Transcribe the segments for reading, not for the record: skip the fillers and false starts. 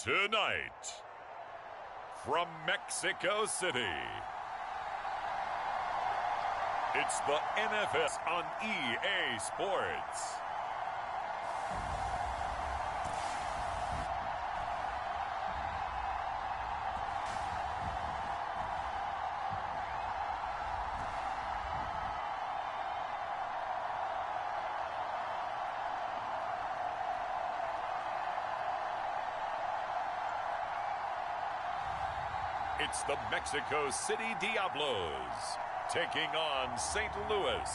Tonight, from Mexico City, it's the NFL on EA Sports. It's the Mexico City Diablos taking on St. Louis.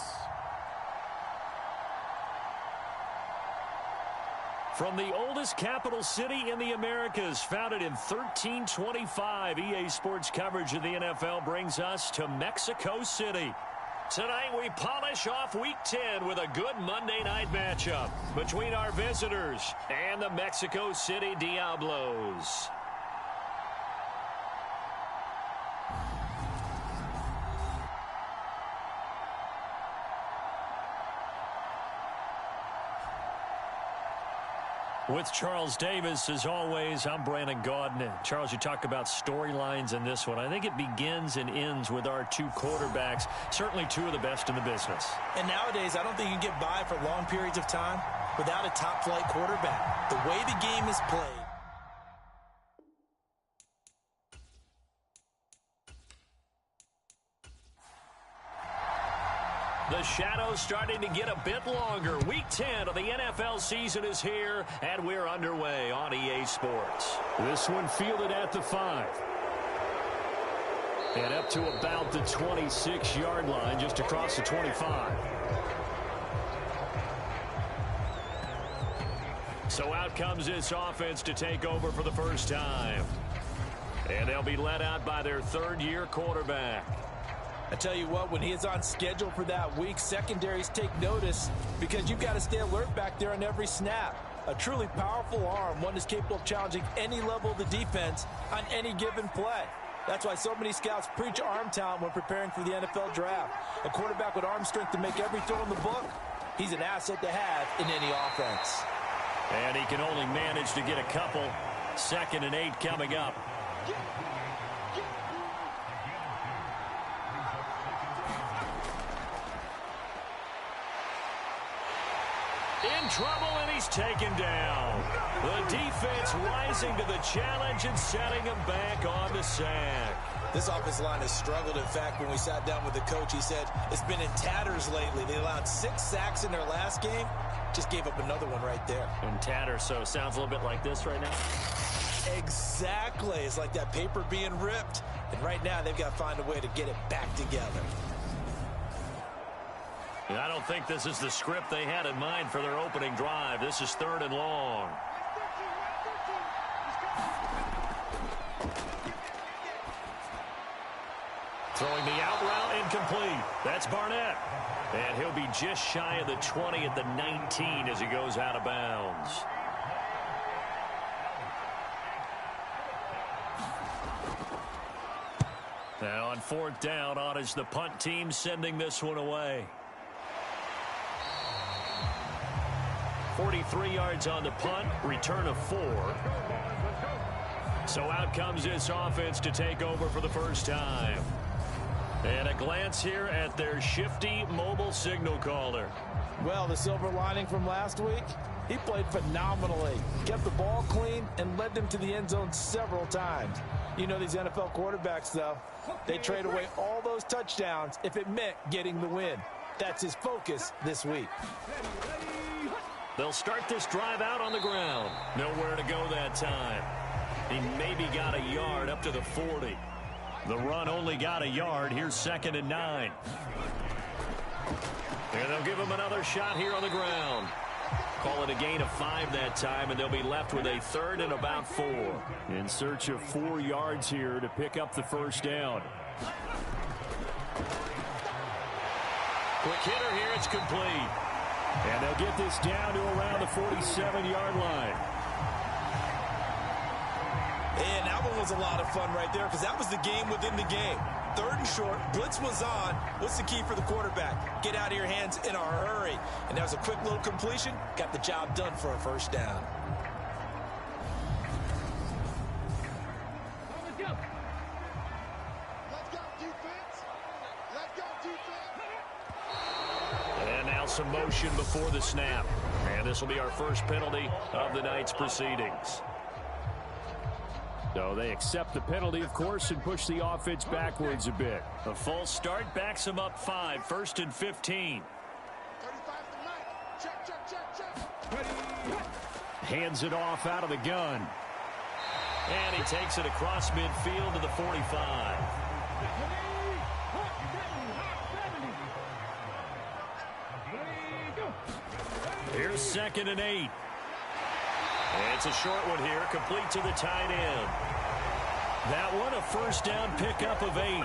From the oldest capital city in the Americas, founded in 1325, EA Sports coverage of the NFL brings us to Mexico City. Tonight we polish off Week 10 with a good Monday night matchup between our visitors and the Mexico City Diablos. With Charles Davis, as always, I'm Brandon Gaudin. Charles, you talk about storylines in this one. I think it begins and ends with our two quarterbacks, certainly two of the best in the business. And nowadays, I don't think you can get by for long periods of time without a top-flight quarterback. The way the game is played. The shadow's starting to get a bit longer. Week 10 of the NFL season is here, and we're underway on EA Sports. This one fielded at the 5. And up to about the 26-yard line, just across the 25. So out comes this offense to take over for the first time. And they'll be led out by their third-year quarterback. I tell you what, when he is on schedule for that week, secondaries take notice because you've got to stay alert back there on every snap. A truly powerful arm, one is capable of challenging any level of the defense on any given play. That's why so many scouts preach arm talent when preparing for the NFL draft. A quarterback with arm strength to make every throw in the book, he's an asset to have in any offense. And he can only manage to get a couple. 2nd and 8 coming up. In trouble, and he's taken down. The defense rising to the challenge and setting him back on the sack. This offensive line has struggled. In fact, when we sat down with the coach, he said it's been in tatters lately. They allowed 6 sacks in their last game. Just gave up another one right there. In tatters, so sounds a little bit like this right now. Exactly. It's like that paper being ripped. And right now, they've got to find a way to get it back together. I don't think this is the script they had in mind for their opening drive. This is 3rd and long. Throwing the out route incomplete. That's Barnett. And he'll be just shy of the 20 at the 19 as he goes out of bounds. Now on 4th down, on is the punt team sending this one away. 43 yards on the punt, return of 4. So out comes this offense to take over for the first time. And a glance here at their shifty mobile signal caller. Well, the silver lining from last week, he played phenomenally. Kept the ball clean and led them to the end zone several times. You know these NFL quarterbacks, though, they trade away all those touchdowns if it meant getting the win. That's his focus this week. They'll start this drive out on the ground. Nowhere to go that time. He maybe got a yard up to the 40. The run only got a yard. Here's 2nd and 9. And they'll give him another shot here on the ground. Call it a gain of 5 that time, and they'll be left with a 3rd and about 4. In search of 4 yards here to pick up the first down. Quick hitter here. It's complete. And they'll get this down to around the 47-yard line. And that one was a lot of fun right there because that was the game within the game. 3rd and short, blitz was on. What's the key for the quarterback? Get out of your hands in a hurry. And that was a quick little completion. Got the job done for a first down. some motion before the snap. And this will be our first penalty of the night's proceedings. So they accept the penalty, of course, and push the offense backwards a bit. A false start backs them up 5, 1st and 15. Hands it off out of the gun. And he takes it across midfield to the 45. Here's 2nd and 8. It's a short one here, complete to the tight end. That one, a first down pickup of 8.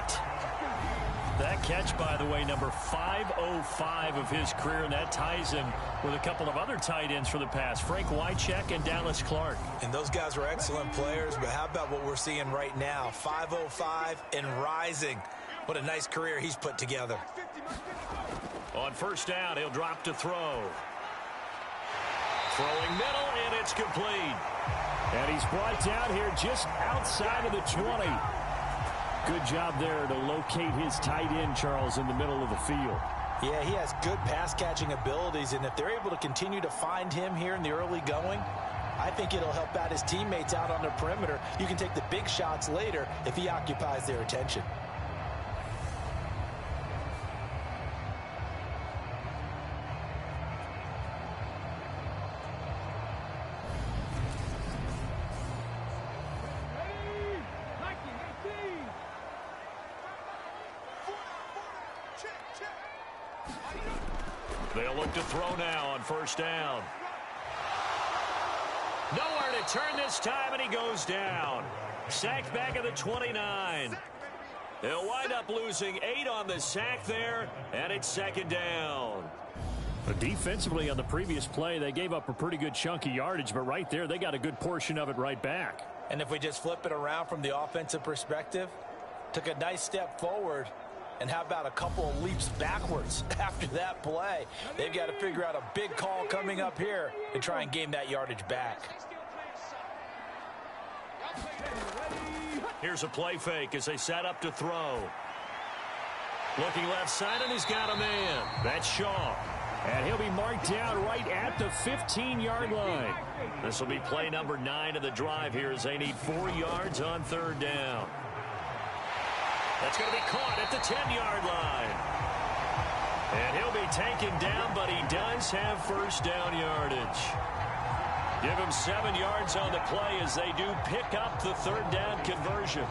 That catch, by the way, number 505 of his career, and that ties him with a couple of other tight ends for the pass, Frank Wycheck and Dallas Clark. And those guys were excellent players, but how about what we're seeing right now? 505 and rising. What a nice career he's put together. On first down, he'll drop to throw. Throwing middle, and it's complete. And he's brought down here just outside of the 20. Good job there to locate his tight end, Charles, in the middle of the field. Yeah, he has good pass-catching abilities, and if they're able to continue to find him here in the early going, I think it'll help out his teammates out on the perimeter. You can take the big shots later if he occupies their attention. They'll look to throw now on first down. Nowhere to turn this time, and he goes down. Sacked back at the 29. He'll wind up losing 8 on the sack there, and it's 2nd down. But defensively on the previous play, they gave up a pretty good chunk of yardage, but right there, they got a good portion of it right back. And if we just flip it around from the offensive perspective, took a nice step forward, and how about a couple of leaps backwards after that play? They've got to figure out a big call coming up here and try and gain that yardage back. Here's a play fake as they set up to throw. Looking left side, and he's got a man. That's Shaw. And he'll be marked down right at the 15-yard line. This will be play number 9 of the drive here as they need 4 yards on 3rd down. That's going to be caught at the 10-yard line. And he'll be taken down, but he does have first down yardage. Give him 7 yards on the play as they do pick up the 3rd down conversion.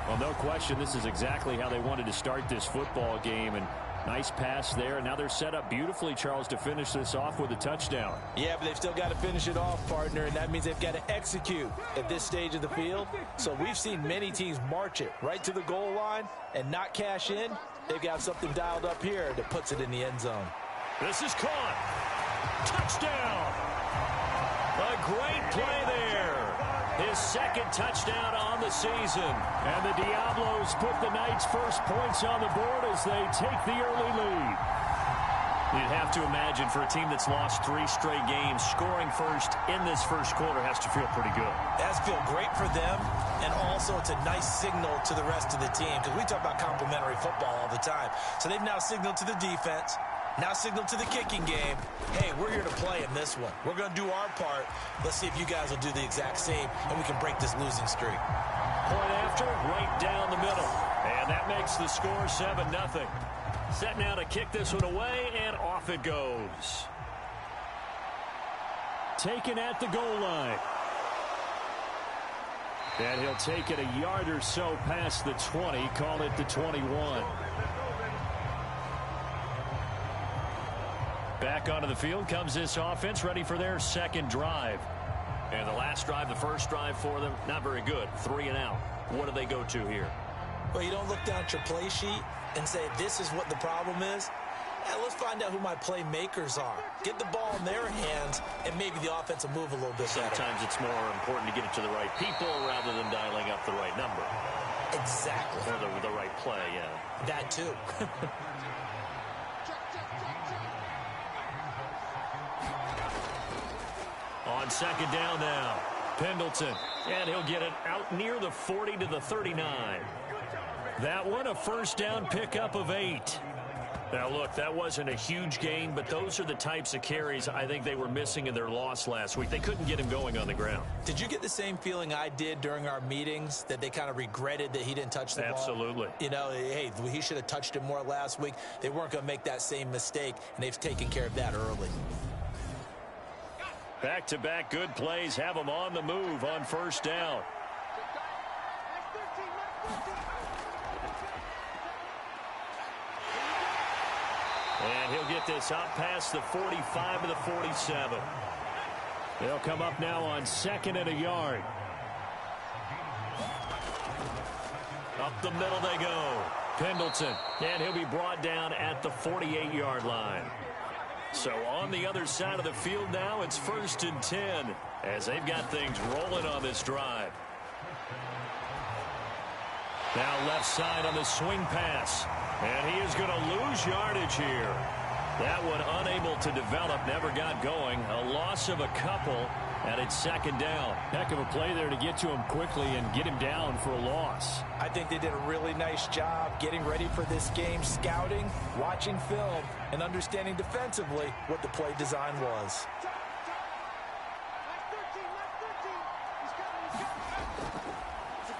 Well, no question, this is exactly how they wanted to start this football game. And nice pass there. And now they're set up beautifully, Charles, to finish this off with a touchdown. Yeah, but they've still got to finish it off, partner, and that means they've got to execute at this stage of the field. So we've seen many teams march it right to the goal line and not cash in. They've got something dialed up here that puts it in the end zone. This is caught. Touchdown. A great play there. His 2nd touchdown on the season. And the Diablos put the Knights' first points on the board as they take the early lead. You'd have to imagine for a team that's lost 3 straight games, scoring first in this first quarter has to feel pretty good. It has to feel great for them, and also it's a nice signal to the rest of the team because we talk about complementary football all the time. So they've now signaled to the defense, now signaled to the kicking game, hey, we're here to play in this one. We're going to do our part. Let's see if you guys will do the exact same, and we can break this losing streak. Point after, right down the middle. And that makes the score 7-0. Set now to kick this one away, and off it goes. Taken at the goal line. And he'll take it a yard or so past the 20, call it the 21. Back onto the field comes this offense, ready for their 2nd drive. And the last drive, the first drive for them, not very good. 3 and out. What do they go to here? Well, you don't look down at your play sheet and say, this is what the problem is. And let's find out who my playmakers are. Get the ball in their hands, and maybe the offense will move a little bit better. Sometimes it's more important to get it to the right people rather than dialing up the right number. Exactly. Or the right play, yeah. That too. On 2nd down now, Pendleton. And he'll get it out near the 40 to the 39. That one, a first down pickup of 8. Now, look, that wasn't a huge gain, but those are the types of carries I think they were missing in their loss last week. They couldn't get him going on the ground. Did you get the same feeling I did during our meetings, that they kind of regretted that he didn't touch the ball? Absolutely. You know, hey, he should have touched it more last week. They weren't going to make that same mistake, and they've taken care of that early. Back-to-back good plays have him on the move on first down. And he'll get this up past the 45 to the 47. They'll come up now on 2nd and a yard. Up the middle they go. Pendleton. And he'll be brought down at the 48-yard line. So on the other side of the field now, it's 1st and 10 as they've got things rolling on this drive. Now left side on the swing pass. And he is going to lose yardage here. That one unable to develop, never got going. A loss of a couple, and it's 2nd down. Heck of a play there to get to him quickly and get him down for a loss. I think they did a really nice job getting ready for this game, scouting, watching film, and understanding defensively what the play design was.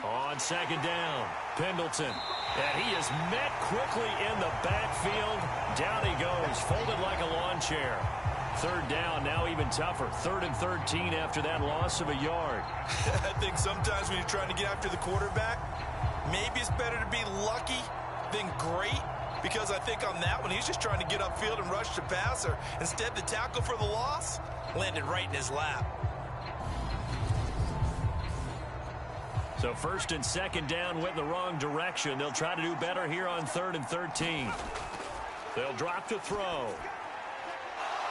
On 2nd down, Pendleton. And he is met quickly in the backfield. Down he goes, folded like a lawn chair. 3rd down, now even tougher. 3rd and 13 after that loss of a yard. I think sometimes when you're trying to get after the quarterback, maybe it's better to be lucky than great. Because I think on that one, he's just trying to get upfield and rush the passer. Instead, the tackle for the loss landed right in his lap. So 1st and 2nd down went in the wrong direction. They'll try to do better here on 3rd and 13. They'll drop to throw.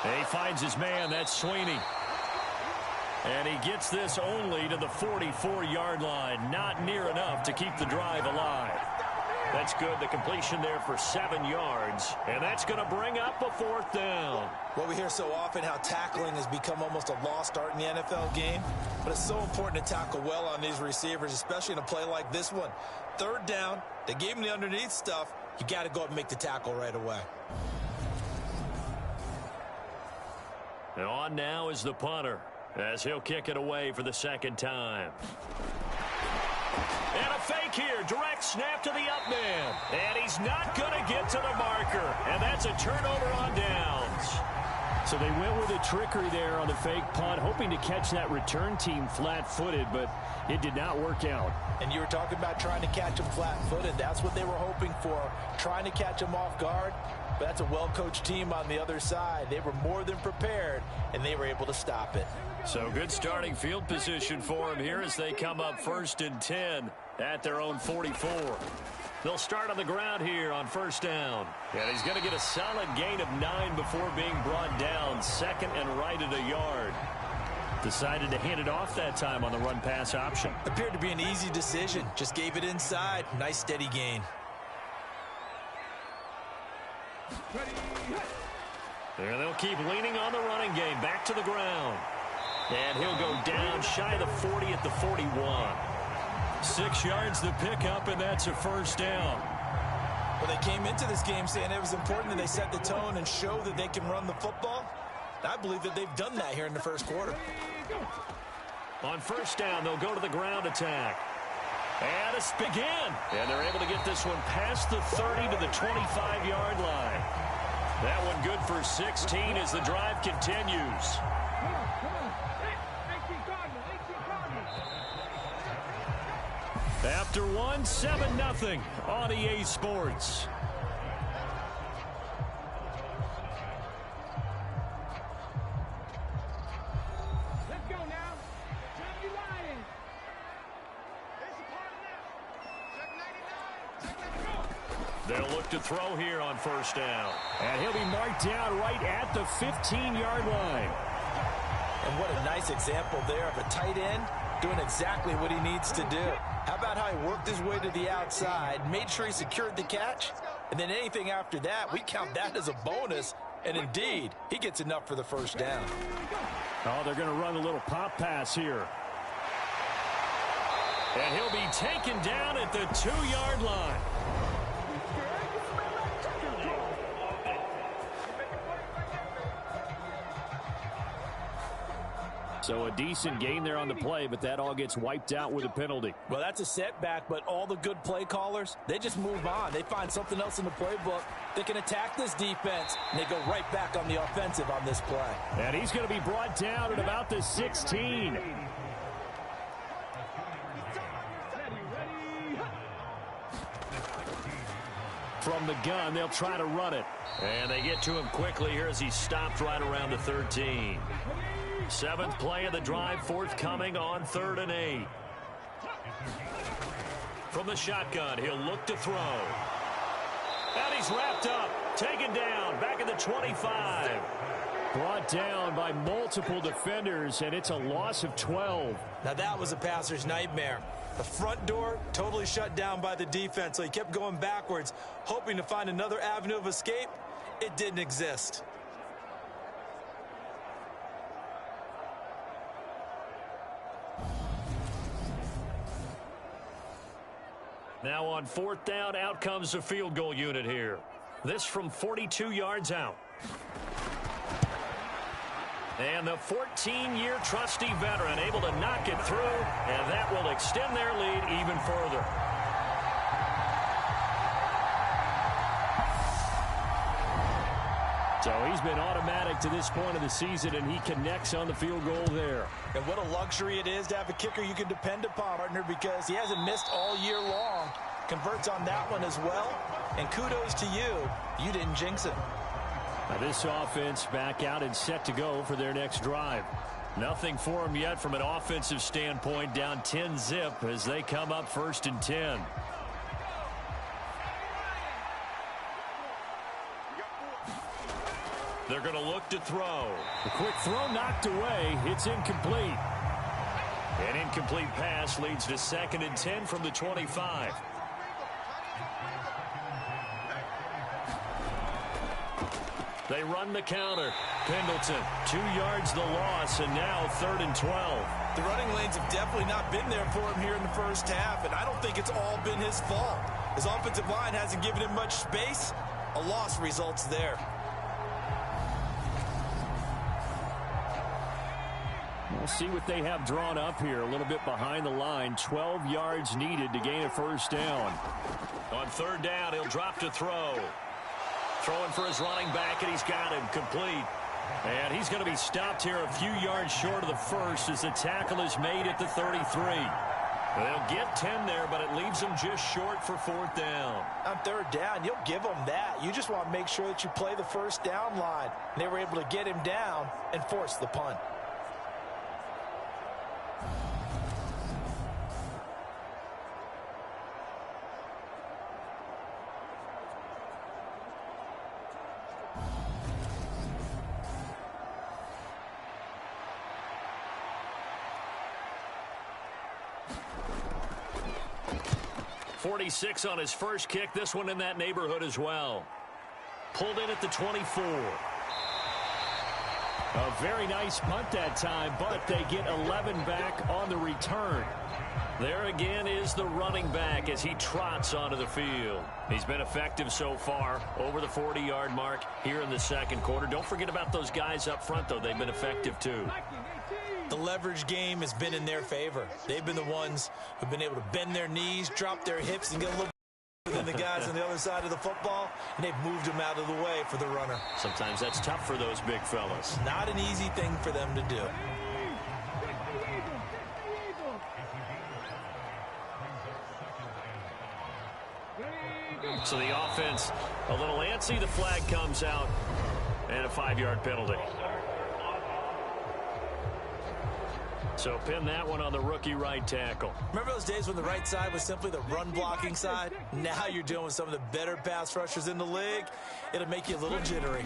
He finds his man. That's Sweeney. And he gets this only to the 44-yard line. Not near enough to keep the drive alive. That's good. The completion there for 7 yards. And that's going to bring up a 4th down. Well, we hear so often how tackling has become almost a lost art in the NFL game. But it's so important to tackle well on these receivers, especially in a play like this one. 3rd down, they gave him the underneath stuff. You got to go up and make the tackle right away. And on now is the punter, as he'll kick it away for the 2nd time. And a fake here. Direct snap to the up man. And he's not going to get to the marker. And that's a turnover on downs. So they went with a trickery there on the fake punt, hoping to catch that return team flat-footed, but it did not work out. And you were talking about trying to catch him flat-footed. That's what they were hoping for, trying to catch him off guard. But that's a well-coached team on the other side. They were more than prepared, and they were able to stop it. So good starting field position for him here as they come up 1st and 10 at their own 44. They'll start on the ground here on 1st down. And he's going to get a solid gain of 9 before being brought down. 2nd and right at a yard. Decided to hand it off that time on the run-pass option. Appeared to be an easy decision. Just gave it inside. Nice steady gain. And they'll keep leaning on the running game. Back to the ground. And he'll go down shy of the 40 at the 41. 6 yards to pick up, and that's a 1st down. Well, they came into this game saying it was important that they set the tone and show that they can run the football. I believe that they've done that here in the 1st quarter. On 1st down, they'll go to the ground attack. And a spin again. And they're able to get this one past the 30 to the 25-yard line. That one good for 16 as the drive continues. After one, 7-0 on EA Sports. Let's go now. Time to be lying. They'll look to throw here on 1st down. And he'll be marked down right at the 15-yard line. And what a nice example there of a tight end doing exactly what he needs to do. How about how he worked his way to the outside, made sure he secured the catch, and then anything after that, we count that as a bonus. And indeed, he gets enough for the 1st down. Oh, they're going to run a little pop pass here. And he'll be taken down at the 2-yard line. So a decent gain there on the play, but that all gets wiped out with a penalty. Well, that's a setback, but all the good play callers, they just move on. They find something else in the playbook that can attack this defense, and they go right back on the offensive on this play. And he's going to be brought down at about the 16. From the gun, they'll try to run it. And they get to him quickly here as he stopped right around the 13. Seventh play of the drive, forthcoming on 3rd and 8. From the shotgun, he'll look to throw. And he's wrapped up, taken down, back at the 25. Brought down by multiple defenders, and it's a loss of 12. Now that was a passer's nightmare. The front door totally shut down by the defense, so he kept going backwards, hoping to find another avenue of escape. It didn't exist. Now on 4th down, out comes the field goal unit here. This from 42 yards out. And the 14-year trusty veteran able to knock it through, and that will extend their lead even further. So he's been automatic to this point of the season, and he connects on the field goal there. And what a luxury it is to have a kicker you can depend upon, partner, because he hasn't missed all year long. Converts on that one as well. And kudos to you. You didn't jinx it. Now this offense back out and set to go for their next drive. Nothing for them yet from an offensive standpoint, down 10-zip as they come up 1st and 10. They're going to look to throw. The quick throw knocked away. It's incomplete. An incomplete pass leads to 2nd and 10 from the 25. They run the counter. Pendleton, 2 yards the loss, and now 3rd and 12. The running lanes have definitely not been there for him here in the first half, and I don't think it's all been his fault. His offensive line hasn't given him much space. A loss results there. We'll see what they have drawn up here. A little bit behind the line. 12 yards needed to gain a 1st down. On 3rd down, he'll drop to throw. Throwing for his running back, and he's got him complete. And he's going to be stopped here a few yards short of the 1st as the tackle is made at the 33. They'll get 10 there, but it leaves them just short for 4th down. On 3rd down, you'll give them that. You just want to make sure that you play the 1st down line. They were able to get him down and force the punt. .46 on his first kick. This one in that neighborhood as well. Pulled in at the 24. A very nice punt that time, but they get 11 back on the return. There again is the running back as he trots onto the field. He's been effective so far, over the 40-yard mark here in the 2nd quarter. Don't forget about those guys up front, though. They've been effective, too. The leverage game has been in their favor. They've been the ones who've been able to bend their knees, drop their hips, and get a little bit than the guys on the other side of the football, and they've moved them out of the way for the runner. Sometimes that's tough for those big fellas. Not an easy thing for them to do. So the offense a little antsy. The flag comes out, and a 5-yard penalty. So pin that one on the rookie right tackle. Remember those days when the right side was simply the run-blocking side? Now you're dealing with some of the better pass rushers in the league. It'll make you a little jittery.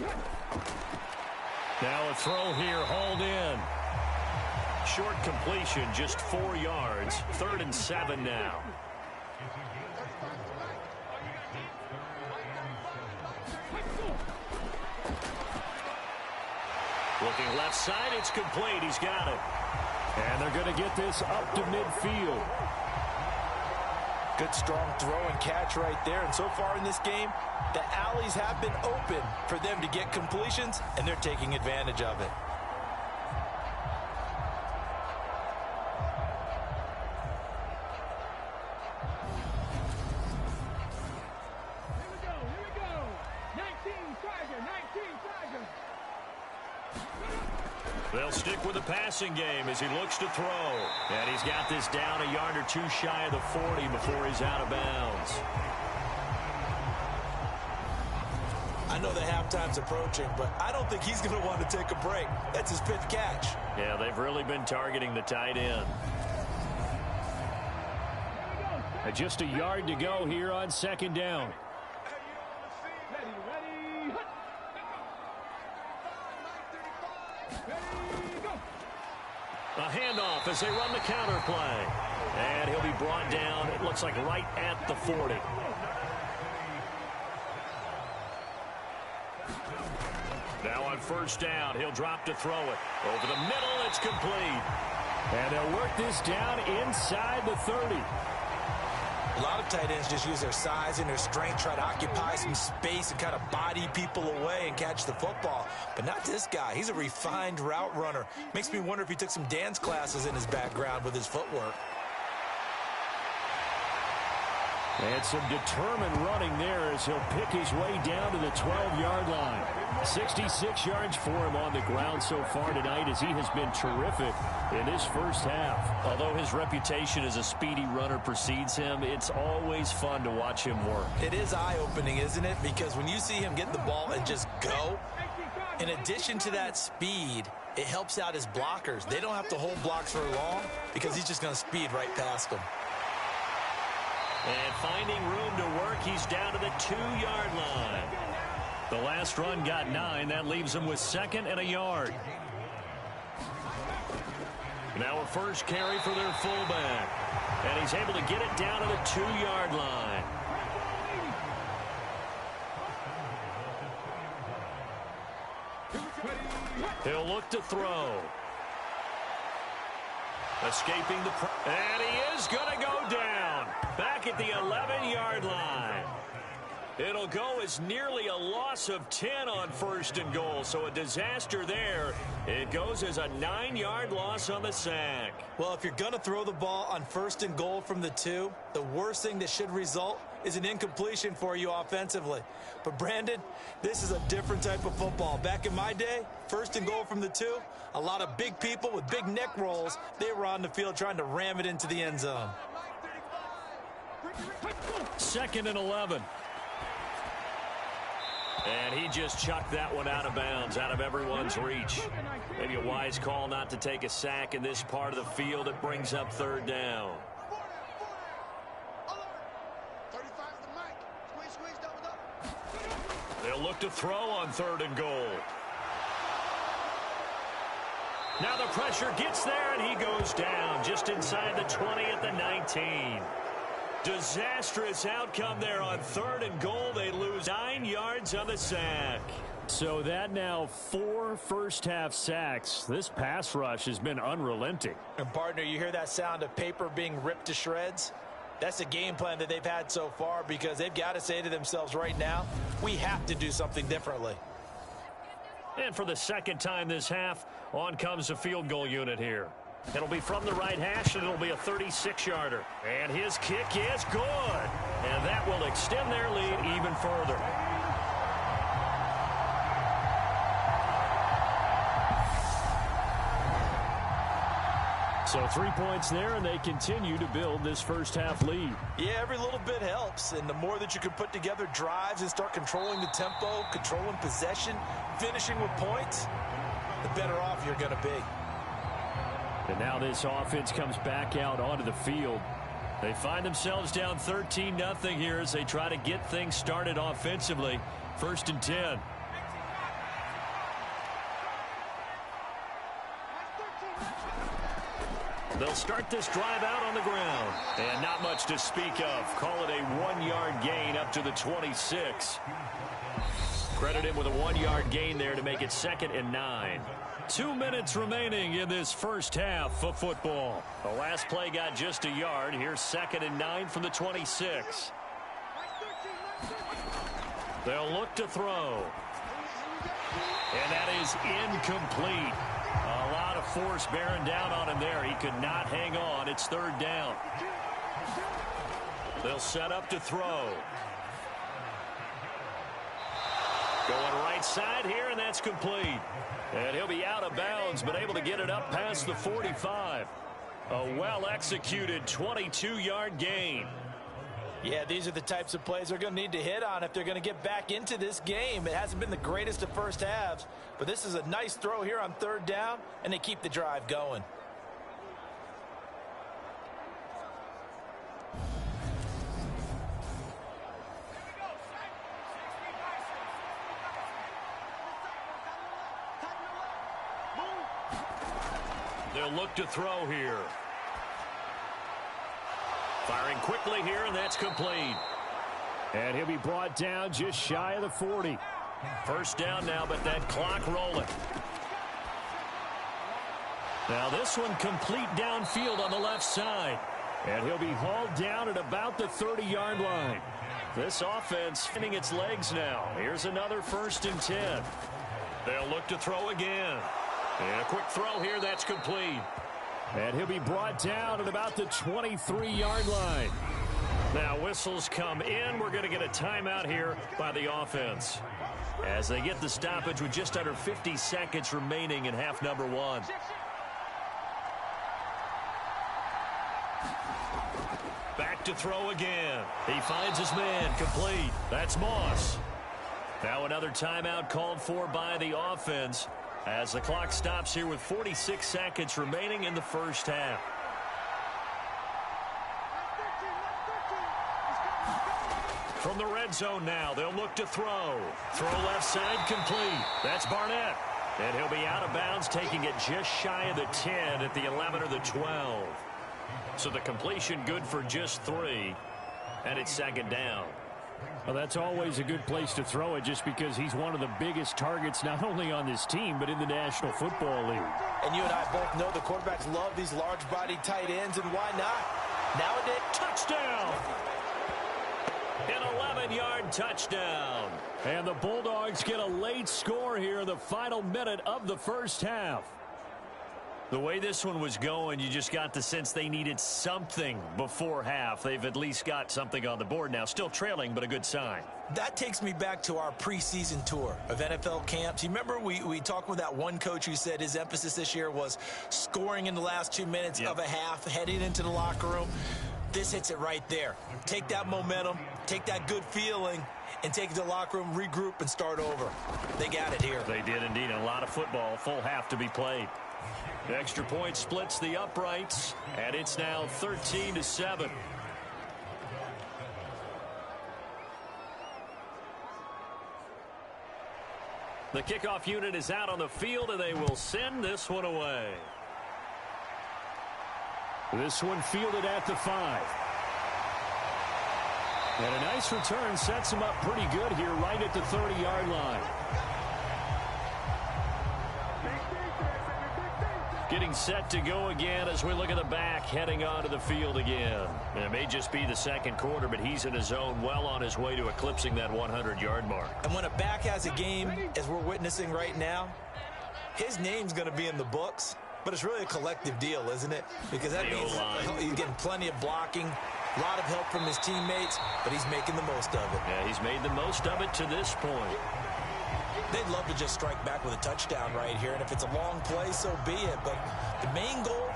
Now a throw here, hauled in. Short completion, just 4 yards. 3rd and 7 now. Looking left side, it's complete. He's got it. And they're going to get this up to midfield. Good strong throw and catch right there. And so far in this game, the alleys have been open for them to get completions, and they're taking advantage of it. They'll stick with the passing game as he looks to throw. And he's got this down a yard or two shy of the 40 before he's out of bounds. I know the halftime's approaching, but I don't think he's going to want to take a break. That's his 5th catch. Yeah, they've really been targeting the tight end. Just a yard to go here on 2nd down. A handoff as they run the counter play. And he'll be brought down, it looks like right at the 40. Now on 1st down, he'll drop to throw it. Over the middle, it's complete. And they'll work this down inside the 30. A lot of tight ends just use their size and their strength, try to occupy some space and kind of body people away and catch the football. But not this guy. He's a refined route runner. Makes me wonder if he took some dance classes in his background with his footwork. And some determined running there as he'll pick his way down to the 12-yard line. 66 yards for him on the ground so far tonight as he has been terrific in this first half. Although his reputation as a speedy runner precedes him, it's always fun to watch him work. It is eye-opening, isn't it? Because when you see him get the ball and just go, in addition to that speed, it helps out his blockers. They don't have to hold blocks for long because he's just going to speed right past them. And finding room to work, he's down to the 2-yard line. The last run got 9. That leaves him with 2nd and a yard. Now a first carry for their fullback. And he's able to get it down to the 2-yard line. He'll look to throw. Escaping the... And he is going to go down. Back at the 11-yard line. It'll go as nearly a loss of 10 on 1st and goal. So a disaster there. It goes as a 9-yard loss on the sack. Well, if you're going to throw the ball on 1st and goal from the 2, the worst thing that should result is an incompletion for you offensively. But, Brandon, this is a different type of football. Back in my day, 1st and goal from the 2, a lot of big people with big neck rolls, they were on the field trying to ram it into the end zone. 2nd and 11. And he just chucked that one out of bounds, out of everyone's reach. Maybe a wise call not to take a sack in this part of the field. It brings up 3rd down. They'll look to throw on 3rd and goal. Now the pressure gets there, and he goes down just inside the 20 at the 19. Disastrous outcome there on 3rd and goal. They lose 9 yards on the sack. So that now 4 first-half sacks. This pass rush has been unrelenting. And, partner, you hear that sound of paper being ripped to shreds? That's the game plan that they've had so far because they've got to say to themselves right now, we have to do something differently. And for the 2nd time this half, on comes the field goal unit here. It'll be from the right hash, and it'll be a 36-yarder. And his kick is good. And that will extend their lead even further. So 3 points there, and they continue to build this first-half lead. Yeah, every little bit helps. And the more that you can put together drives and start controlling the tempo, controlling possession, finishing with points, the better off you're going to be. And now this offense comes back out onto the field. They find themselves down 13-0 here as they try to get things started offensively. 1st and 10. They'll start this drive out on the ground. And not much to speak of. Call it a 1-yard gain up to the 26. Credit him with a 1-yard gain there to make it 2nd and 9. 2 minutes remaining in this first half of football. The last play got just a yard. Here's 2nd and 9 from the 26. They'll look to throw. And that is incomplete. A lot of force bearing down on him there. He could not hang on. It's 3rd down. They'll set up to throw. Going right side here, and that's complete. And he'll be out of bounds, but able to get it up past the 45. A well-executed 22-yard gain. Yeah, these are the types of plays they're going to need to hit on if they're going to get back into this game. It hasn't been the greatest of first halves, but this is a nice throw here on third down, and they keep the drive going. They'll look to throw here. Firing quickly here, and that's complete. And he'll be brought down just shy of the 40. First down now, but that clock rolling. Now this one complete downfield on the left side. And he'll be hauled down at about the 30-yard line. This offense finding its legs now. Here's another 1st and 10. They'll look to throw again. And a quick throw here, that's complete. And he'll be brought down at about the 23-yard line. Now whistles come in. We're going to get a timeout here by the offense, as they get the stoppage with just under 50 seconds remaining in half number 1. Back to throw again. He finds his man, complete. That's Moss. Now another timeout called for by the offense, as the clock stops here with 46 seconds remaining in the first half. From the red zone now, they'll look to throw. Throw left side, complete. That's Barnett. And he'll be out of bounds, taking it just shy of the 10 at the 11 or the 12. So the completion good for just 3, and it's second down. Well, that's always a good place to throw it, just because he's one of the biggest targets not only on this team but in the National Football League. And you and I both know the quarterbacks love these large-bodied tight ends, and why not? Nowadays, touchdown! An 11-yard touchdown. And the Bulldogs get a late score here in the final minute of the first half. The way this one was going, you just got the sense they needed something before half. They've at least got something on the board now. Still trailing, but a good sign. That takes me back to our preseason tour of NFL camps. You remember we talked with that one coach who said his emphasis this year was scoring in the last 2 minutes of a half, heading into the locker room. This hits it right there. Take that momentum, take that good feeling, and take it to the locker room, regroup, and start over. They got it here. They did indeed. A lot of football, full half to be played. The extra point splits the uprights, and it's now 13-7. The kickoff unit is out on the field, and they will send this one away. This one fielded at the 5. And a nice return sets him up pretty good here right at the 30-yard line. Getting set to go again as we look at the back heading onto the field again. And it may just be the second quarter, but he's in his zone, well on his way to eclipsing that 100-yard mark. And when a back has a game, as we're witnessing right now, his name's going to be in the books, but it's really a collective deal, isn't it? Because that means he's getting plenty of blocking, a lot of help from his teammates, but he's making the most of it. Yeah, he's made the most of it to this point. They'd love to just strike back with a touchdown right here, and if it's a long play, so be it. But the main goal,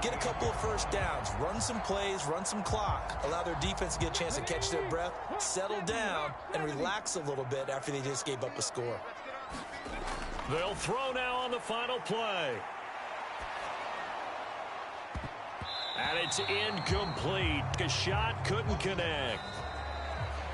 get a couple of first downs, run some plays, run some clock, allow their defense to get a chance to catch their breath, settle down, and relax a little bit after they just gave up a score. They'll throw now on the final play. And it's incomplete. A shot couldn't connect.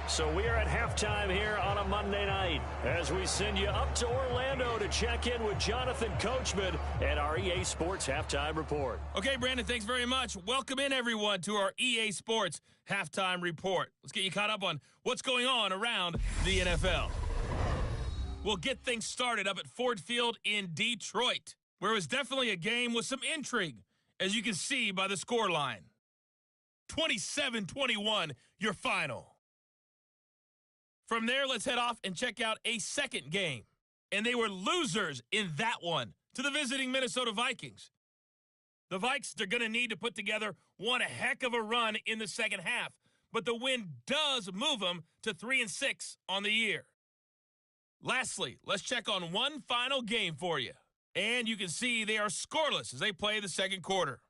So we are at halftime here on a Monday night as we send you up to Orlando to check in with Jonathan Coachman and our EA Sports Halftime Report. Okay, Brandon, thanks very much. Welcome in, everyone, to our EA Sports Halftime Report. Let's get you caught up on what's going on around the NFL. We'll get things started up at Ford Field in Detroit, where it was definitely a game with some intrigue, as you can see by the scoreline. 27-21, your final. From there, let's head off and check out a second game. And they were losers in that one to the visiting Minnesota Vikings. The Vikes are going to need to put together one heck of a run in the second half, but the win does move them to 3-6 on the year. Lastly, let's check on one final game for you. And you can see they are scoreless as they play the second quarter.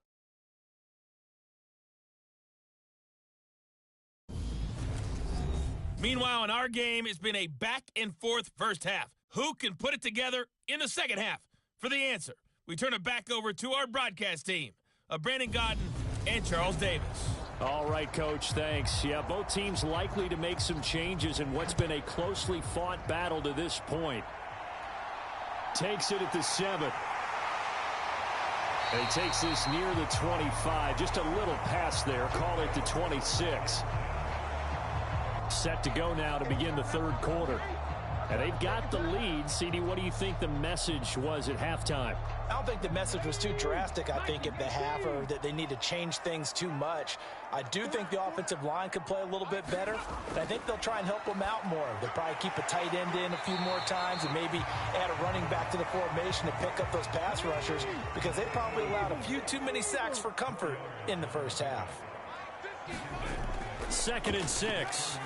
Meanwhile, in our game, it's been a back-and-forth first half. Who can put it together in the second half? For the answer, we turn it back over to our broadcast team of Brandon Godden and Charles Davis. All right, Coach, thanks. Yeah, both teams likely to make some changes in what's been a closely fought battle to this point. Takes it at the 7. And he takes this near the 25. Just a little pass there. Call it the 26. Set to go now to begin the third quarter. And they've got the lead. CD, what do you think the message was at halftime? I don't think the message was too drastic, I think, at the half, or that they need to change things too much. I do think the offensive line could play a little bit better, but I think they'll try and help them out more. They'll probably keep a tight end in a few more times and maybe add a running back to the formation to pick up those pass rushers, because they probably allowed a few too many sacks for comfort in the first half. 2nd and 6.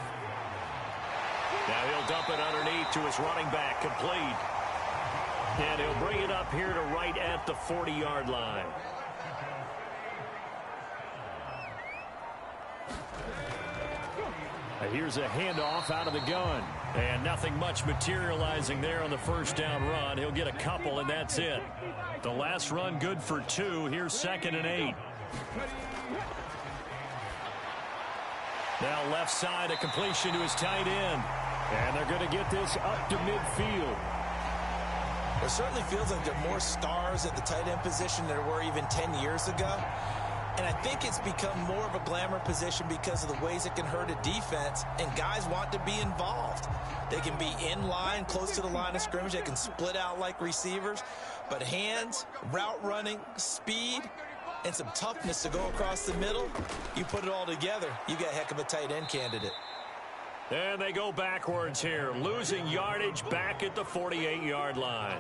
Now he'll dump it underneath to his running back, complete. And he'll bring it up here to right at the 40-yard line. Here's a handoff out of the gun. And nothing much materializing there on the first down run. He'll get a couple, and that's it. The last run good for 2. Here's 2nd and 8. Now left side, a completion to his tight end. And they're going to get this up to midfield. It certainly feels like there are more stars at the tight end position than there were even 10 years ago. And I think it's become more of a glamour position because of the ways it can hurt a defense, and guys want to be involved. They can be in line, close to the line of scrimmage. They can split out like receivers. But hands, route running, speed, and some toughness to go across the middle, you put it all together, you got a heck of a tight end candidate. And they go backwards here, losing yardage back at the 48-yard line.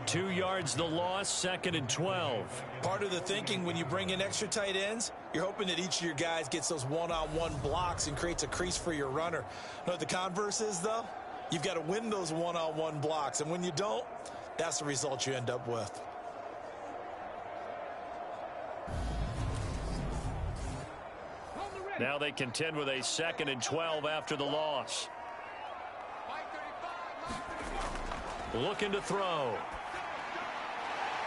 2 yards the loss, 2nd and 12. Part of the thinking when you bring in extra tight ends, you're hoping that each of your guys gets those one-on-one blocks and creates a crease for your runner. You know what the converse is, though? You've got to win those one-on-one blocks, and when you don't, that's the result you end up with. Now they contend with a 2nd and 12 after the loss. Looking to throw.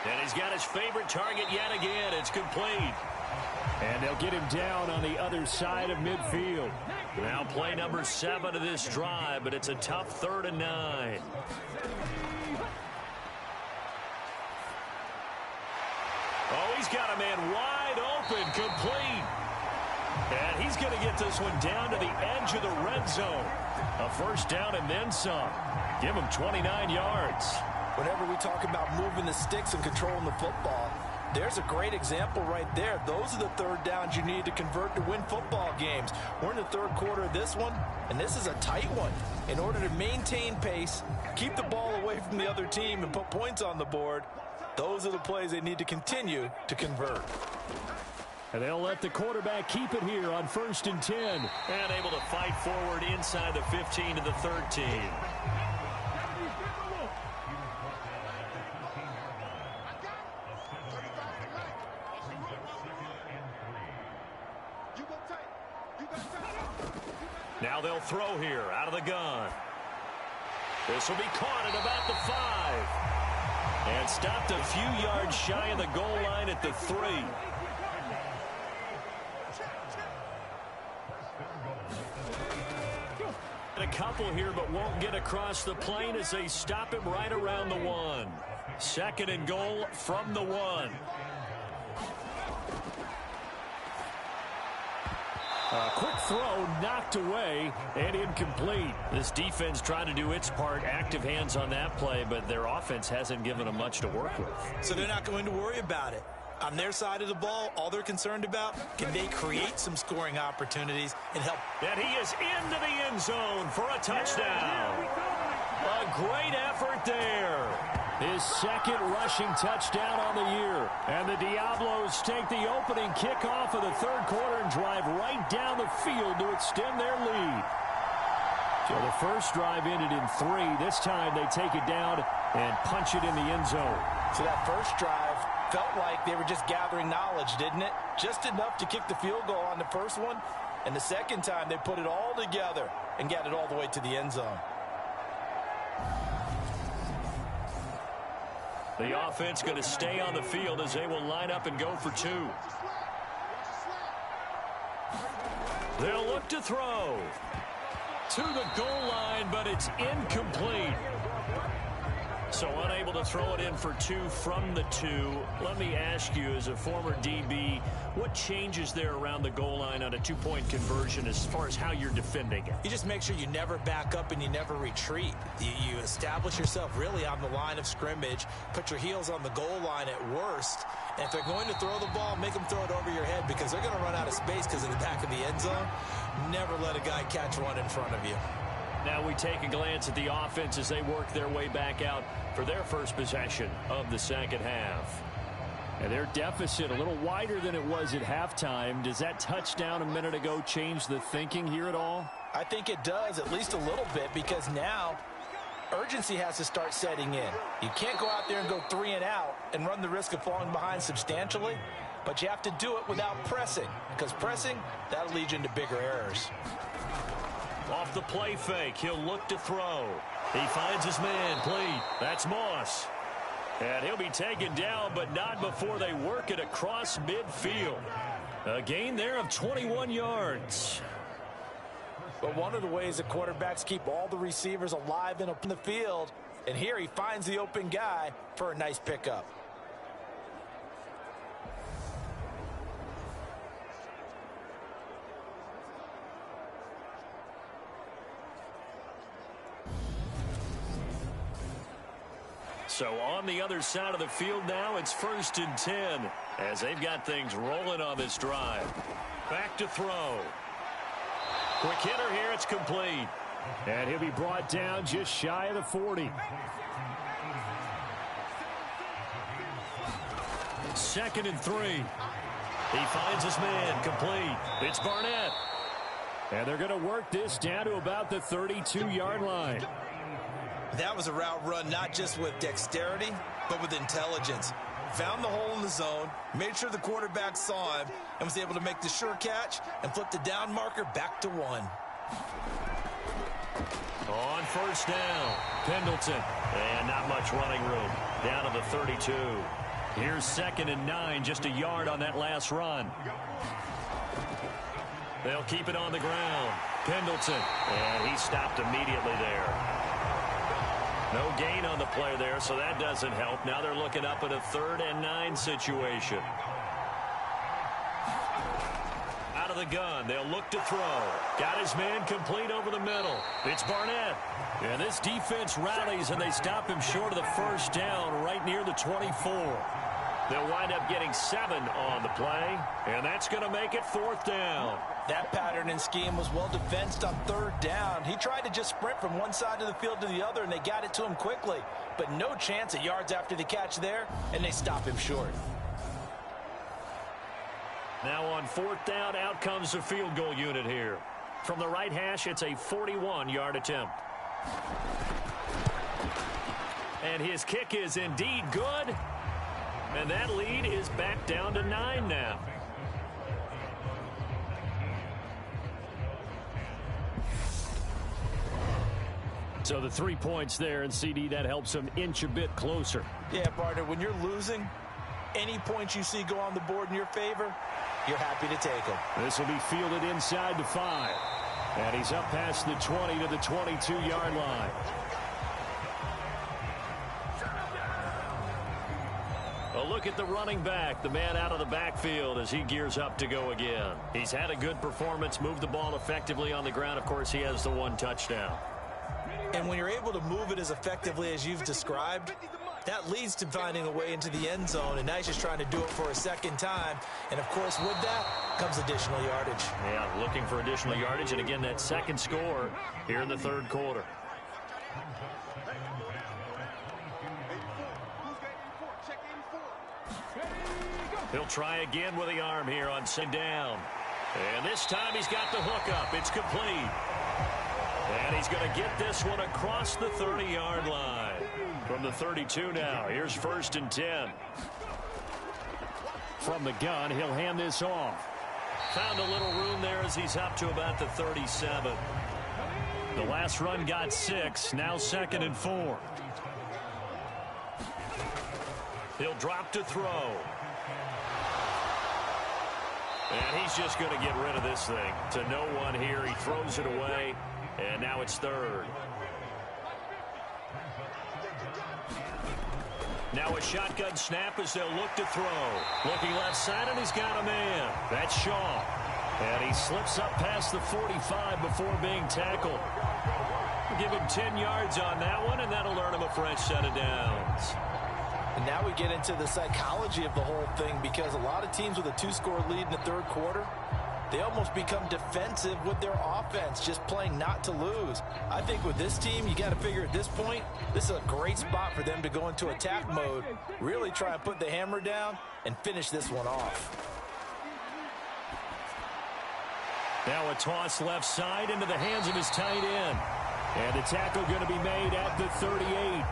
And he's got his favorite target yet again. It's complete. And they'll get him down on the other side of midfield. Now play number 7 of this drive, but it's a tough 3rd and 9. Oh, he's got a man wide open, complete. And he's going to get this one down to the edge of the red zone. A first down and then some. Give him 29 yards. Whenever we talk about moving the sticks and controlling the football, there's a great example right there. Those are the third downs you need to convert to win football games. We're in the third quarter of this one, and this is a tight one. In order to maintain pace, keep the ball away from the other team, and put points on the board, those are the plays they need to continue to convert. And they'll let the quarterback keep it here on 1st and 10. And able to fight forward inside the 15 to the 13. Now they'll throw here out of the gun. This will be caught at about the 5. And stopped a few yards shy of the goal line at the 3. A couple here, but won't get across the plane as they stop him right around the 1. 2nd and goal from the 1. A quick throw knocked away and incomplete. This defense trying to do its part, active hands on that play, but their offense hasn't given them much to work with. So they're not going to worry about it. On their side of the ball, all they're concerned about, can they create some scoring opportunities and help? And he is into the end zone for a touchdown. A great effort there. His 2nd rushing touchdown on the year. And the Diablos take the opening kickoff of the third quarter and drive right down the field to extend their lead. So the first drive ended in 3. This time they take it down and punch it in the end zone. So that first drive felt like they were just gathering knowledge, didn't it? Just enough to kick the field goal on the first one. And the second time they put it all together and got it all the way to the end zone. The offense going to stay on the field as they will line up and go for 2. They'll look to throw to the goal line, but it's incomplete. So unable to throw it in for 2 from the 2. Let me ask you, as a former DB, what changes there around the goal line on a 2-point conversion as far as how you're defending it? You just make sure you never back up and you never retreat. You establish yourself really on the line of scrimmage, put your heels on the goal line at worst, and if they're going to throw the ball, make them throw it over your head because they're going to run out of space because in the back of the end zone. Never let a guy catch one in front of you. Now we take a glance at the offense as they work their way back out for their first possession of the second half. And their deficit a little wider than it was at halftime. Does that touchdown a minute ago change the thinking here at all? I think it does, at least a little bit, because now urgency has to start setting in. You can't go out there and go 3 and out and run the risk of falling behind substantially, but you have to do it without pressing, because pressing, that'll lead you into bigger errors. Off the play fake, he'll look to throw. He finds his man, complete. That's Moss. And he'll be taken down, but not before they work it across midfield. A gain there of 21 yards. But one of the ways the quarterbacks keep all the receivers alive and up in the field, and here he finds the open guy for a nice pickup. So on the other side of the field now, it's 1st and 10 as they've got things rolling on this drive. Back to throw. Quick hitter here, it's complete. And he'll be brought down just shy of the 40. 2nd and 3. He finds his man, complete. It's Barnett. And they're going to work this down to about the 32-yard line. That was a route run not just with dexterity, but with intelligence. Found the hole in the zone, made sure the quarterback saw him, and was able to make the sure catch and flip the down marker back to 1. On 1st down, Pendleton. And not much running room. Down to the 32. Here's 2nd and 9, just a yard on that last run. They'll keep it on the ground. Pendleton. And he stopped immediately there. No gain on the play there, so that doesn't help. Now they're looking up at a 3rd and 9 situation. Out of the gun, they'll look to throw. Got his man complete over the middle. It's Barnett. And this defense rallies, and they stop him short of the 1st down right near the 24. They'll wind up getting 7 on the play, and that's going to make it 4th down. That pattern and scheme was well defensed on 3rd down. He tried to just sprint from one side of the field to the other, and they got it to him quickly. But no chance at yards after the catch there, and they stop him short. Now on 4th down, out comes the field goal unit here. From the right hash, it's a 41-yard attempt. And his kick is indeed good. And that lead is back down to 9 now. So the 3 points there, and CD, that helps them inch a bit closer. Yeah, partner, when you're losing, any points you see go on the board in your favor, you're happy to take them. This will be fielded inside the 5. And he's up past the 20 to the 22-yard line. A look at the running back, the man out of the backfield as he gears up to go again. He's had a good performance, moved the ball effectively on the ground. Of course, he has the 1 touchdown. And when you're able to move it as effectively as you've described, that leads to finding a way into the end zone. And now he's just trying to do it for a 2nd time. And, of course, with that comes additional yardage. Yeah, looking for additional yardage. And, again, that 2nd score here in the 3rd quarter. He'll try again with the arm here on second down. And this time he's got the hook up. It's complete. And he's going to get this one across the 30-yard line. From the 32 now, here's 1st and 10. From the gun, he'll hand this off. Found a little room there as he's up to about the 37. The last run got 6, now 2nd and 4. He'll drop to throw. And he's just going to get rid of this thing. To no one here, he throws it away, and now it's 3rd. Now a shotgun snap as they'll look to throw. Looking left side, and he's got a man. That's Shaw. And he slips up past the 45 before being tackled. We'll give him 10 yards on that one, and that'll earn him a fresh set of downs. And now we get into the psychology of the whole thing, because a lot of teams with a 2-score lead in the 3rd quarter, they almost become defensive with their offense, just playing not to lose. I think with this team, you got to figure at this point, this is a great spot for them to go into attack mode, really try and put the hammer down and finish this one off. Now a toss left side into the hands of his tight end. And the tackle going to be made at the 38.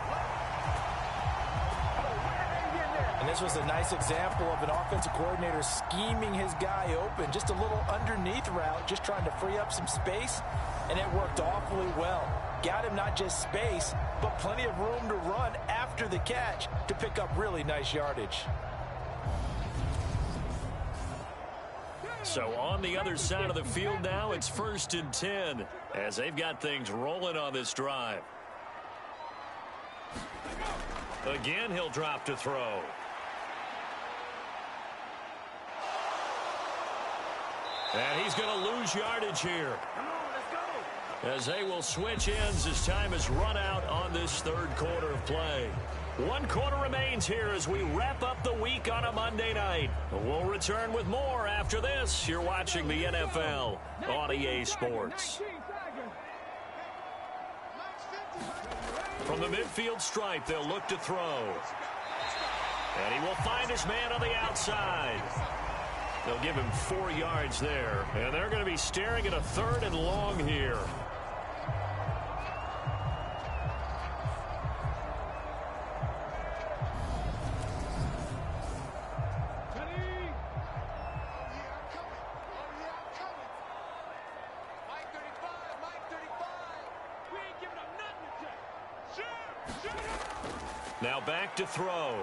And this was a nice example of an offensive coordinator scheming his guy open. Just a little underneath route, just trying to free up some space. And it worked awfully well. Got him not just space, but plenty of room to run after the catch to pick up really nice yardage. So on the other side of the field now, it's 1st and 10 as they've got things rolling on this drive. Again, he'll drop to throw. And he's going to lose yardage here. As they will switch ends as time has run out on this 3rd quarter of play. 1 quarter remains here as we wrap up the week on a Monday night. We'll return with more after this. You're watching the NFL on EA Sports. From the midfield stripe, they'll look to throw. And he will find his man on the outside. They'll give him 4 yards there. And they're going to be staring at a 3rd and long here. Now back to throw.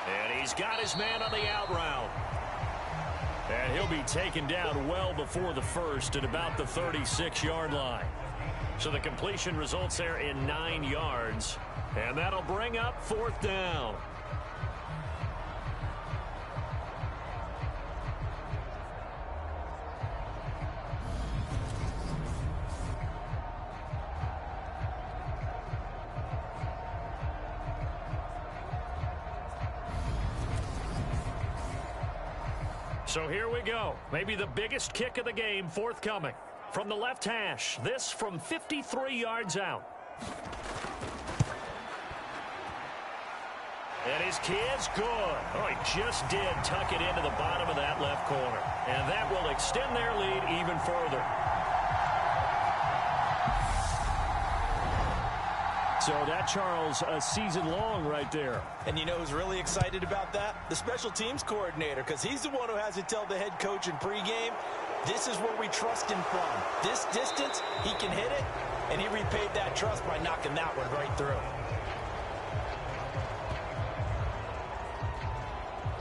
And he's got his man on the out route. And he'll be taken down well before the 1st at about the 36-yard line. So the completion results there in 9 yards. And that'll bring up 4th down. So here we go. Maybe the biggest kick of the game forthcoming. From the left hash, this from 53 yards out. And his kid's good. Oh, he just did tuck it into the bottom of that left corner. And that will extend their lead even further. So that, Charles, a season long right there. And you know who's really excited about that? The special teams coordinator, because he's the one who has to tell the head coach in pregame, this is where we trust him from. This distance, he can hit it, and he repaid that trust by knocking that one right through.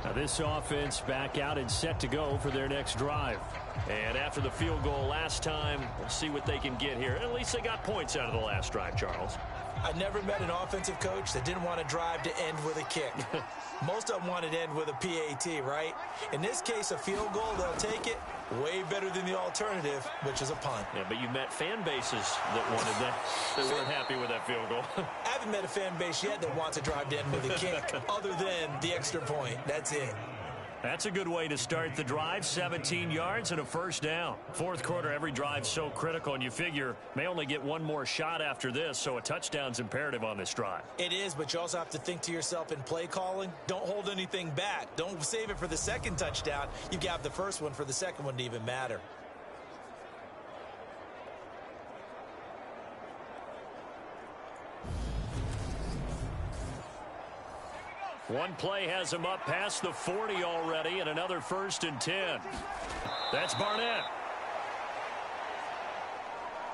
Now this offense back out and set to go for their next drive. And after the field goal last time, we'll see what they can get here. At least they got points out of the last drive, Charles. I never met an offensive coach that didn't want to drive to end with a kick. Most of them wanted to end with a PAT, right? In this case, a field goal, they'll take it. Way better than the alternative, which is a punt. Yeah, but you met fan bases that wanted that. They weren't happy with that field goal. I haven't met a fan base yet that wants to drive to end with a kick, other than the extra point. That's it. That's a good way to start the drive. 17 yards and a 1st down. 4th quarter, every drive's so critical, and you figure may only get one more shot after this, so a touchdown's imperative on this drive. It is, but you also have to think to yourself in play calling, don't hold anything back. Don't save it for the 2nd touchdown. You've got the 1st one for the 2nd one to even matter. One play has him up past the 40 already, and another 1st and 10. That's Barnett.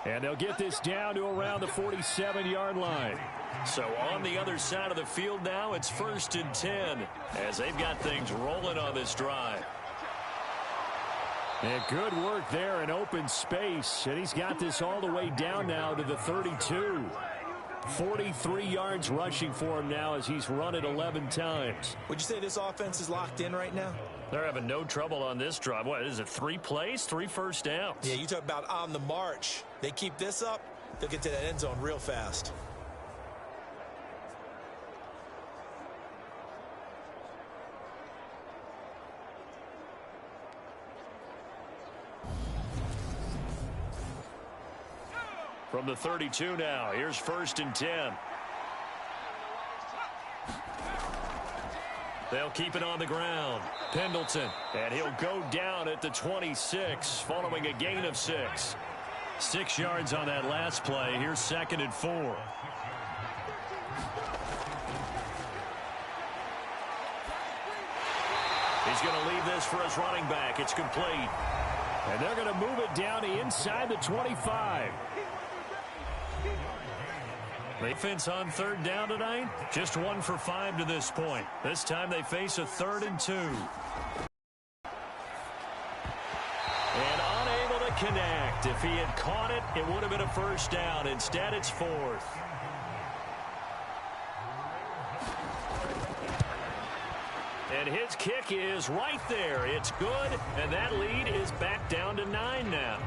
And they'll get this down to around the 47-yard line. So on the other side of the field now, it's 1st and 10 as they've got things rolling on this drive. And good work there in open space. And he's got this all the way down now to the 32. 43 yards rushing for him now as he's run it 11 times. Would you say this offense is locked in right now? They're having no trouble on this drive. What is it, 3 plays, 3 first downs? Yeah, you talk about on the march. They keep this up, they'll get to that end zone real fast. From the 32 now, here's 1st and 10. They'll keep it on the ground. Pendleton, and he'll go down at the 26 following a gain of 6. 6 yards on that last play. Here's 2nd and 4. He's going to leave this for his running back. It's complete. And they're going to move it down to inside the 25. Defense on 3rd down tonight. Just 1 for 5 to this point. This time they face a 3rd and 2. And unable to connect. If he had caught it, it would have been a 1st down. Instead, it's 4th. And his kick is right there. It's good, and that lead is back down to 9 now.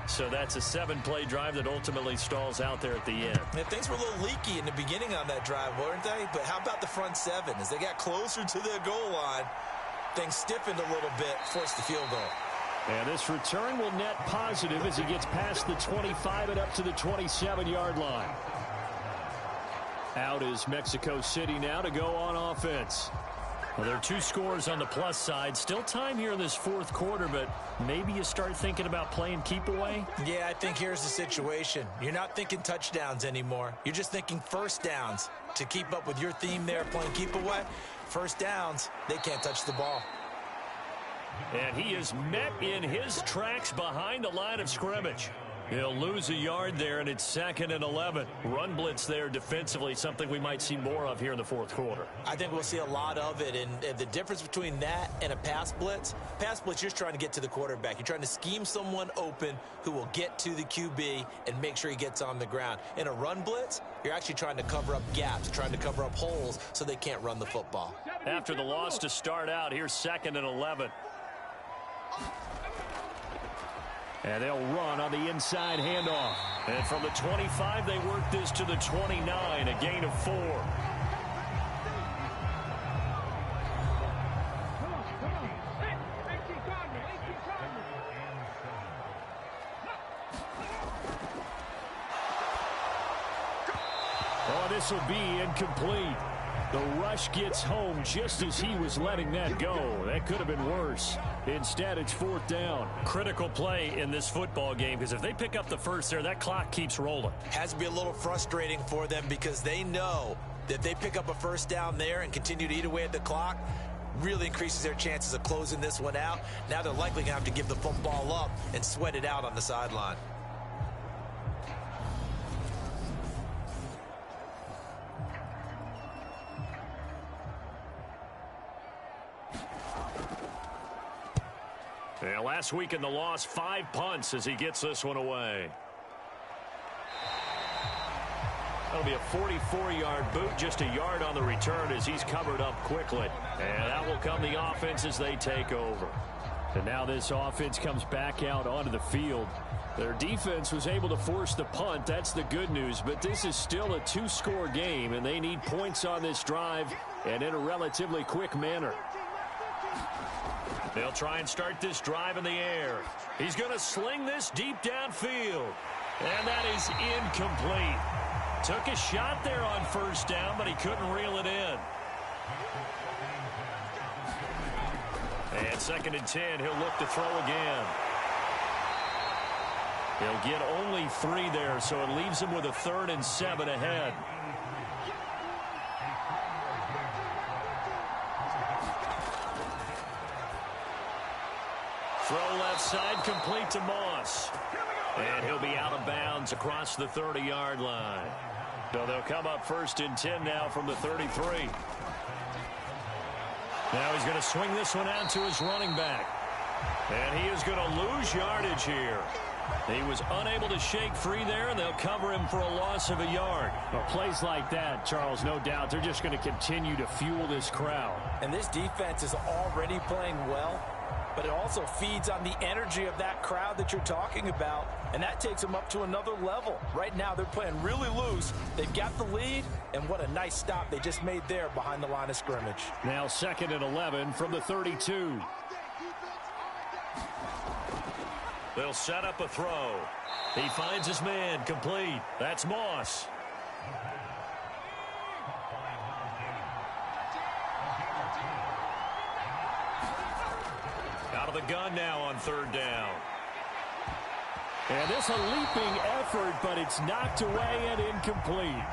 So that's a 7-play drive that ultimately stalls out there at the end. And things were a little leaky in the beginning on that drive, weren't they? But how about the front 7? As they got closer to the goal line, things stiffened a little bit, forced the field goal. And this return will net positive as he gets past the 25 and up to the 27-yard line. Out is Mexico City now to go on offense. Well, there are 2 scores on the plus side. Still time here in this 4th quarter, but maybe you start thinking about playing keep away? Yeah, I think here's the situation. You're not thinking touchdowns anymore. You're just thinking 1st downs. To keep up with your theme there, playing keep away, 1st downs, they can't touch the ball. And he is met in his tracks behind the line of scrimmage. He'll lose a yard there, and it's 2nd and 11. Run blitz there defensively, something we might see more of here in the 4th quarter. I think we'll see a lot of it, and the difference between that and a pass blitz, you're just trying to get to the quarterback. You're trying to scheme someone open who will get to the QB and make sure he gets on the ground. In a run blitz, you're actually trying to cover up gaps, trying to cover up holes so they can't run the football. After the loss to start out, here's 2nd and 11. And they'll run on the inside handoff. And from the 25, they work this to the 29, a gain of 4. Oh, this will be incomplete. The rush gets home just as he was letting that go. That could have been worse. Instead, it's 4th down. Critical play in this football game, because if they pick up the 1st there, that clock keeps rolling. Has to be a little frustrating for them because they know that if they pick up a 1st down there and continue to eat away at the clock, really increases their chances of closing this one out. Now they're likely going to have to give the football up and sweat it out on the sideline. Yeah, last week in the loss, 5 punts as he gets this one away. That'll be a 44-yard boot, just a yard on the return as he's covered up quickly. And that will come the offense as they take over. And now this offense comes back out onto the field. Their defense was able to force the punt. That's the good news. But this is still a 2-score game, and they need points on this drive and in a relatively quick manner. They'll try and start this drive in the air. He's going to sling this deep downfield. And that is incomplete. Took a shot there on 1st down, but he couldn't reel it in. And 2nd and 10, he'll look to throw again. He'll get only 3 there, so it leaves him with a 3rd and 7 ahead. Throw left side, complete to Moss. And he'll be out of bounds across the 30-yard line. So they'll come up 1st and 10 now from the 33. Now he's going to swing this one out to his running back. And he is going to lose yardage here. He was unable to shake free there, and they'll cover him for a loss of a yard. Well, plays like that, Charles, no doubt, they're just going to continue to fuel this crowd. And this defense is already playing well, but it also feeds on the energy of that crowd that you're talking about, and that takes them up to another level. Right now, they're playing really loose. They've got the lead, and what a nice stop they just made there behind the line of scrimmage. Now 2nd and 11 from the 32. They'll set up a throw. He finds his man, complete. That's Moss. Out of the gun now on 3rd down. And this a leaping effort, but it's knocked away and incomplete.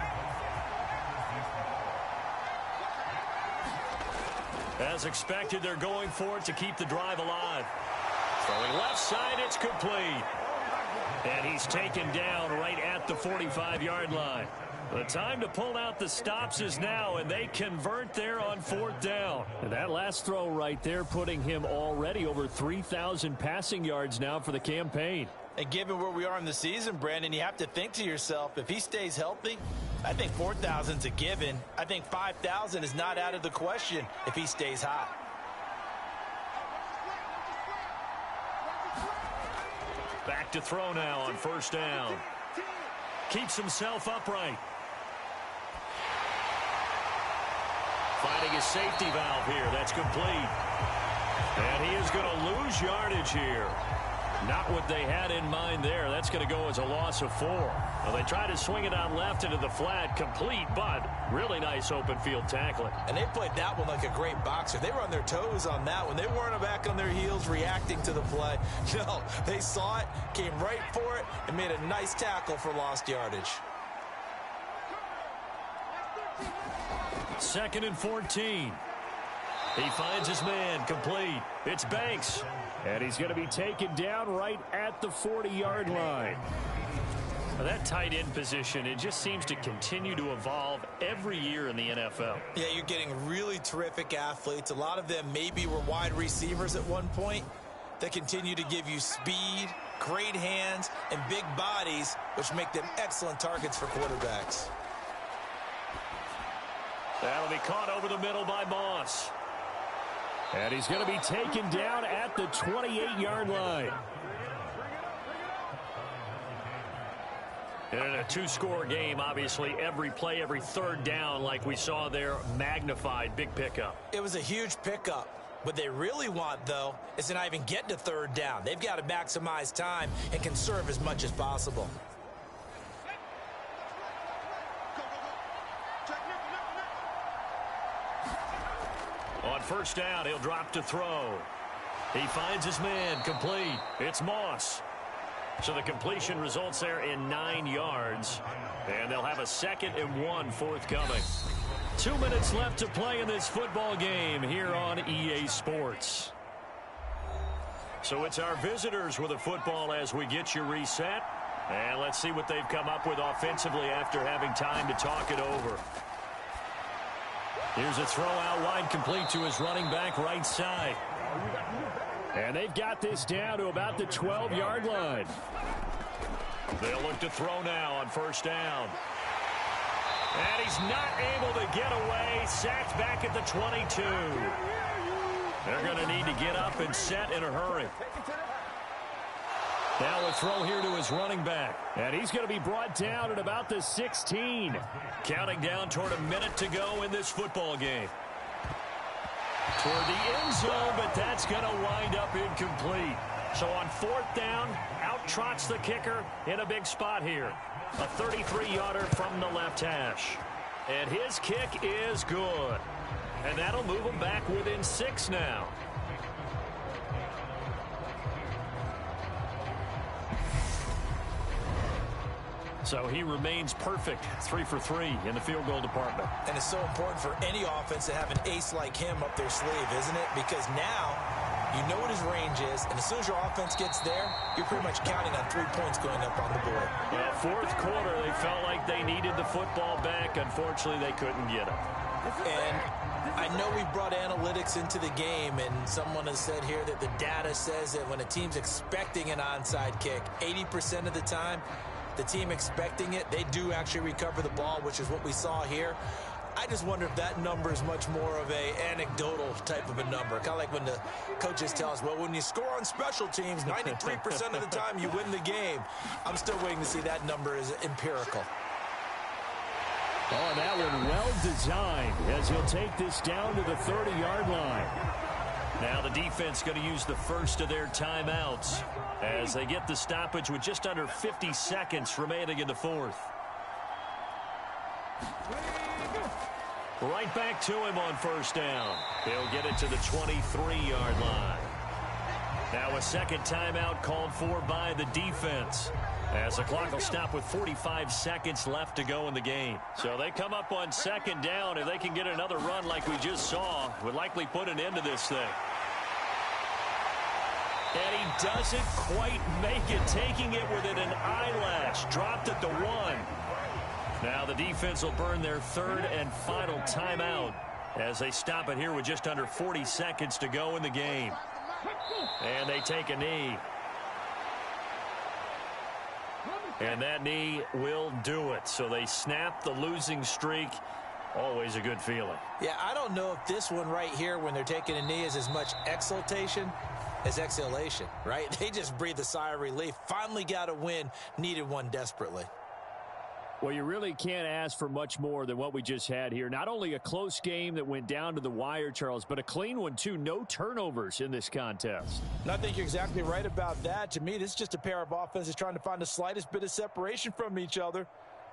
As expected, they're going for it to keep the drive alive. Throwing left side, it's complete. And he's taken down right at the 45-yard line. The time to pull out the stops is now, and they convert there on 4th down. And that last throw right there putting him already over 3,000 passing yards now for the campaign. And given where we are in the season, Brandon, you have to think to yourself, if he stays healthy, I think 4,000's a given. I think 5,000 is not out of the question if he stays hot. Back to throw now on 1st down. Keeps himself upright. Finding his safety valve here. That's complete. And he is going to lose yardage here. Not what they had in mind there. That's going to go as a loss of 4. Well, they try to swing it out left into the flat. Complete, but really nice open field tackling. And they played that one like a great boxer. They were on their toes on that one. They weren't back on their heels reacting to the play. No, they saw it, came right for it, and made a nice tackle for lost yardage. 2nd and 14. He finds his man, complete. It's Banks. And he's going to be taken down right at the 40-yard line. That tight end position, it just seems to continue to evolve every year in the NFL. Yeah, you're getting really terrific athletes. A lot of them maybe were wide receivers at one point that continue to give you speed, great hands, and big bodies, which make them excellent targets for quarterbacks. That'll be caught over the middle by Moss. And he's going to be taken down at the 28-yard line. In a 2-score game, obviously, every play, every 3rd down, like we saw there, magnified, big pickup. It was a huge pickup. What they really want, though, is to not even get to 3rd down. They've got to maximize time and conserve as much as possible. On 1st down, he'll drop to throw. He finds his man, complete. It's Moss. So the completion results there in 9 yards. And they'll have a 2nd and 1 forthcoming. 2 minutes left to play in this football game here on EA Sports. So it's our visitors with the football as we get you reset. And let's see what they've come up with offensively after having time to talk it over. Here's a throw out wide, complete to his running back right side. And they've got this down to about the 12-yard line. They'll look to throw now on 1st down. And he's not able to get away. Sacked back at the 22. They're going to need to get up and set in a hurry. Now a throw here to his running back. And he's going to be brought down at about the 16. Counting down toward a minute to go in this football game. Toward the end zone, but that's going to wind up incomplete. So on 4th down, out trots the kicker in a big spot here. A 33-yarder from the left hash. And his kick is good. And that'll move him back within 6 now. So he remains perfect, 3 for 3 in the field goal department. And it's so important for any offense to have an ace like him up their sleeve, isn't it? Because now you know what his range is, and as soon as your offense gets there, you're pretty much counting on 3 points going up on the board. Well, fourth quarter, they felt like they needed the football back. Unfortunately, they couldn't get it. And I know we brought analytics into the game, and someone has said here that the data says that when a team's expecting an onside kick, 80% of the time, the team expecting it, they do actually recover the ball, which is what we saw here. I just wonder if that number is much more of a anecdotal type of a number. Kind of like when the coaches tell us, well, when you score on special teams, 93% of the time you win the game. I'm still waiting to see that number is empirical. Oh, that one well designed as he'll take this down to the 30-yard line. Now the defense going to use the first of their timeouts as they get the stoppage with just under 50 seconds remaining in the fourth. Right back to him on first down. He'll get it to the 23-yard line. Now a second timeout called for by the defense, as the clock will stop with 45 seconds left to go in the game. So they come up on second down. If they can get another run like we just saw, would likely put an end to this thing. And he doesn't quite make it, taking it within an eyelash. Dropped at the 1. Now the defense will burn their third and final timeout as they stop it here with just under 40 seconds to go in the game. And they take a knee. And that knee will do it. So they snap the losing streak. Always a good feeling. Yeah, I don't know if this one right here, when they're taking a knee, is as much exultation as exhalation, right? They just breathe a sigh of relief. Finally got a win. Needed one desperately. Well, you really can't ask for much more than what we just had here. Not only a close game that went down to the wire, Charles, but a clean one, too. No turnovers in this contest. And I think you're exactly right about that. To me, this is just a pair of offenses trying to find the slightest bit of separation from each other.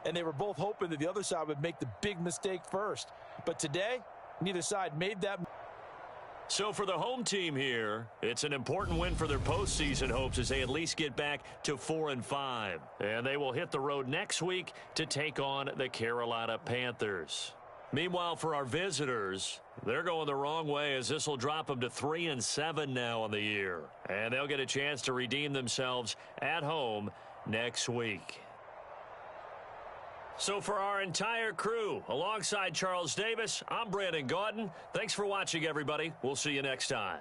And they were both hoping that the other side would make the big mistake first. But today, neither side made that. So for the home team here, it's an important win for their postseason hopes as they at least get back to 4-5. And they will hit the road next week to take on the Carolina Panthers. Meanwhile, for our visitors, they're going the wrong way as this will drop them to 3-7 now on the year. And they'll get a chance to redeem themselves at home next week. So for our entire crew, alongside Charles Davis, I'm Brandon Gaudin. Thanks for watching, everybody. We'll see you next time.